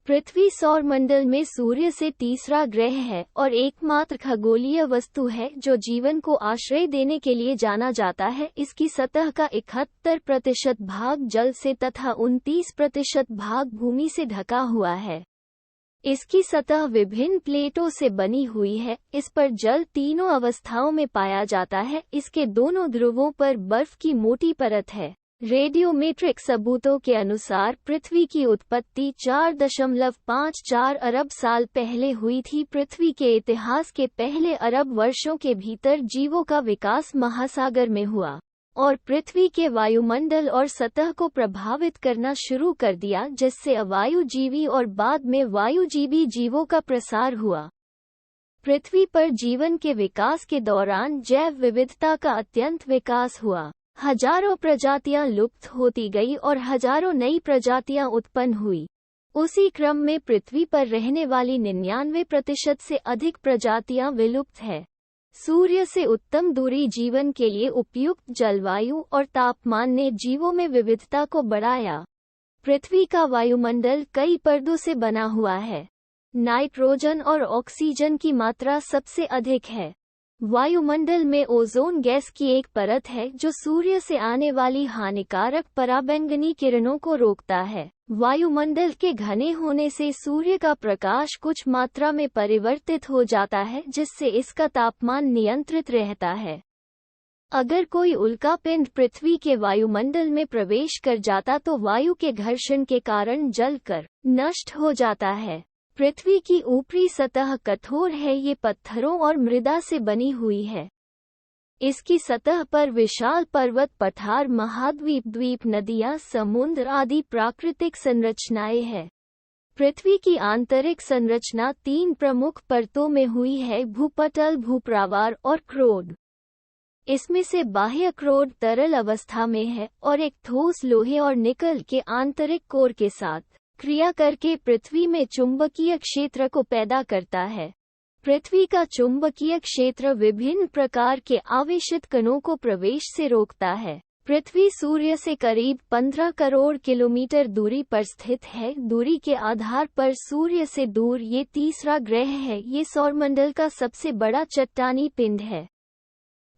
पृथ्वी सौरमंडल में सूर्य से तीसरा ग्रह है और एकमात्र खगोलीय वस्तु है जो जीवन को आश्रय देने के लिए जाना जाता है। इसकी सतह का 71% भाग जल से तथा 29% भाग भूमि से ढका हुआ है। इसकी सतह विभिन्न प्लेटों से बनी हुई है। इस पर जल तीनों अवस्थाओं में पाया जाता है। इसके दोनों ध्रुवों पर बर्फ की मोटी परत है। रेडियोमेट्रिक सबूतों के अनुसार पृथ्वी की उत्पत्ति 4.54 अरब साल पहले हुई थी। पृथ्वी के इतिहास के पहले अरब वर्षों के भीतर जीवों का विकास महासागर में हुआ और पृथ्वी के वायुमंडल और सतह को प्रभावित करना शुरू कर दिया, जिससे अवायुजीवी और बाद में वायुजीवी जीवों का प्रसार हुआ। पृथ्वी पर जीवन के विकास के दौरान जैव विविधता का अत्यंत विकास हुआ। हजारों प्रजातियां लुप्त होती गई और हजारों नई प्रजातियां उत्पन्न हुई। उसी क्रम में पृथ्वी पर रहने वाली 99% से अधिक प्रजातियां विलुप्त है। सूर्य से उत्तम दूरी जीवन के लिए उपयुक्त जलवायु और तापमान ने जीवों में विविधता को बढ़ाया। पृथ्वी का वायुमंडल कई परतों से बना हुआ है। नाइट्रोजन और ऑक्सीजन की मात्रा सबसे अधिक है। वायुमंडल में ओजोन गैस की एक परत है जो सूर्य से आने वाली हानिकारक पराबैंगनी किरणों को रोकता है। वायुमंडल के घने होने से सूर्य का प्रकाश कुछ मात्रा में परिवर्तित हो जाता है, जिससे इसका तापमान नियंत्रित रहता है। अगर कोई उल्कापिंड पृथ्वी के वायुमंडल में प्रवेश कर जाता तो वायु के घर्षण के कारण जलकर नष्ट हो जाता है। पृथ्वी की ऊपरी सतह कठोर है। ये पत्थरों और मृदा से बनी हुई है। इसकी सतह पर विशाल पर्वत, पठार, महाद्वीप, द्वीप, नदियां, समुद्र आदि प्राकृतिक संरचनाएं हैं। पृथ्वी की आंतरिक संरचना 3 प्रमुख परतों में हुई है: भूपटल, भूप्रावार और क्रोड। इसमें से बाह्य क्रोड तरल अवस्था में है और एक ठोस लोहे और निकल के आंतरिक कोर के साथ क्रिया करके पृथ्वी में चुंबकीय क्षेत्र को पैदा करता है। पृथ्वी का चुंबकीय क्षेत्र विभिन्न प्रकार के आवेशित कणों को प्रवेश से रोकता है। पृथ्वी सूर्य से करीब 15 करोड़ किलोमीटर दूरी पर स्थित है। दूरी के आधार पर सूर्य से दूर ये तीसरा ग्रह है। ये सौरमंडल का सबसे बड़ा चट्टानी पिंड है।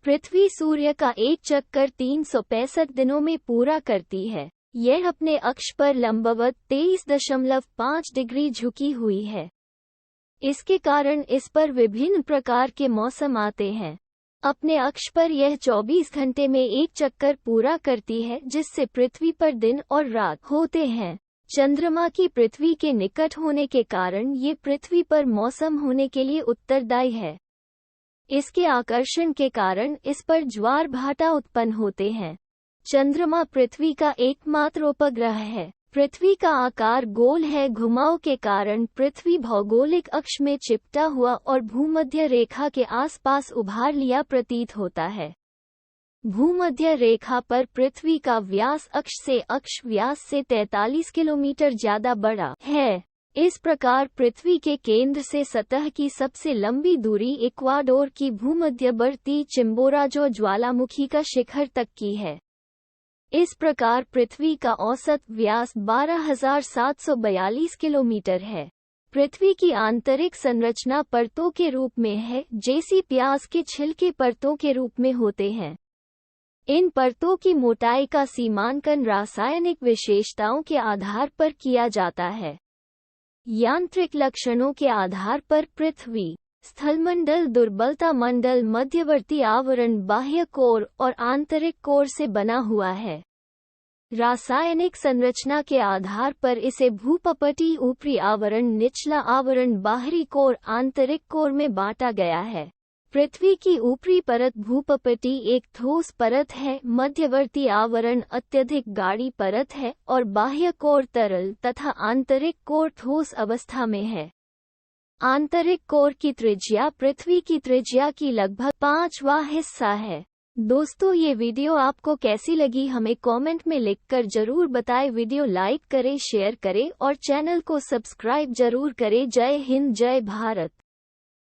पृथ्वी सूर्य का एक चक्कर 365 दिनों में पूरा करती है। यह अपने अक्ष पर लंबवत 23.5 डिग्री झुकी हुई है। इसके कारण इस पर विभिन्न प्रकार के मौसम आते हैं। अपने अक्ष पर यह 24 घंटे में एक चक्कर पूरा करती है, जिससे पृथ्वी पर दिन और रात होते हैं। चंद्रमा की पृथ्वी के निकट होने के कारण ये पृथ्वी पर मौसम होने के लिए उत्तरदायी है। इसके आकर्षण के कारण इस पर ज्वार भाटा उत्पन्न होते हैं। चंद्रमा पृथ्वी का एकमात्र उपग्रह है। पृथ्वी का आकार गोल है। घुमाव के कारण पृथ्वी भौगोलिक अक्ष में चिपटा हुआ और भूमध्य रेखा के आसपास उभार लिया प्रतीत होता है। भूमध्य रेखा पर पृथ्वी का व्यास अक्ष से अक्ष व्यास से 43 किलोमीटर ज्यादा बड़ा है। इस प्रकार पृथ्वी के केंद्र से सतह की सबसे लंबी दूरी इक्वाडोर की भूमध्यवर्ती चिम्बोराजो ज्वालामुखी का शिखर तक की है। इस प्रकार पृथ्वी का औसत व्यास 12,742 किलोमीटर है। पृथ्वी की आंतरिक संरचना परतों के रूप में है, जैसी प्याज के छिलके परतों के रूप में होते हैं। इन परतों की मोटाई का सीमांकन रासायनिक विशेषताओं के आधार पर किया जाता है। यांत्रिक लक्षणों के आधार पर पृथ्वी स्थलमंडल, दुर्बलता मंडल, मध्यवर्ती आवरण, बाह्य कोर और आंतरिक कोर से बना हुआ है। रासायनिक संरचना के आधार पर इसे भूपपटी, ऊपरी आवरण, निचला आवरण, बाहरी कोर, आंतरिक कोर में बांटा गया है। पृथ्वी की ऊपरी परत भूपपटी एक ठोस परत है, मध्यवर्ती आवरण अत्यधिक गाढ़ी परत है और बाह्य कोर तरल तथा आंतरिक कोर ठोस अवस्था में है। आंतरिक कोर की त्रिज्या पृथ्वी की त्रिज्या की लगभग 5वां हिस्सा है। दोस्तों, ये वीडियो आपको कैसी लगी हमें कमेंट में लिखकर जरूर बताएं। वीडियो लाइक करें, शेयर करें और चैनल को सब्सक्राइब जरूर करें। जय हिंद, जय भारत।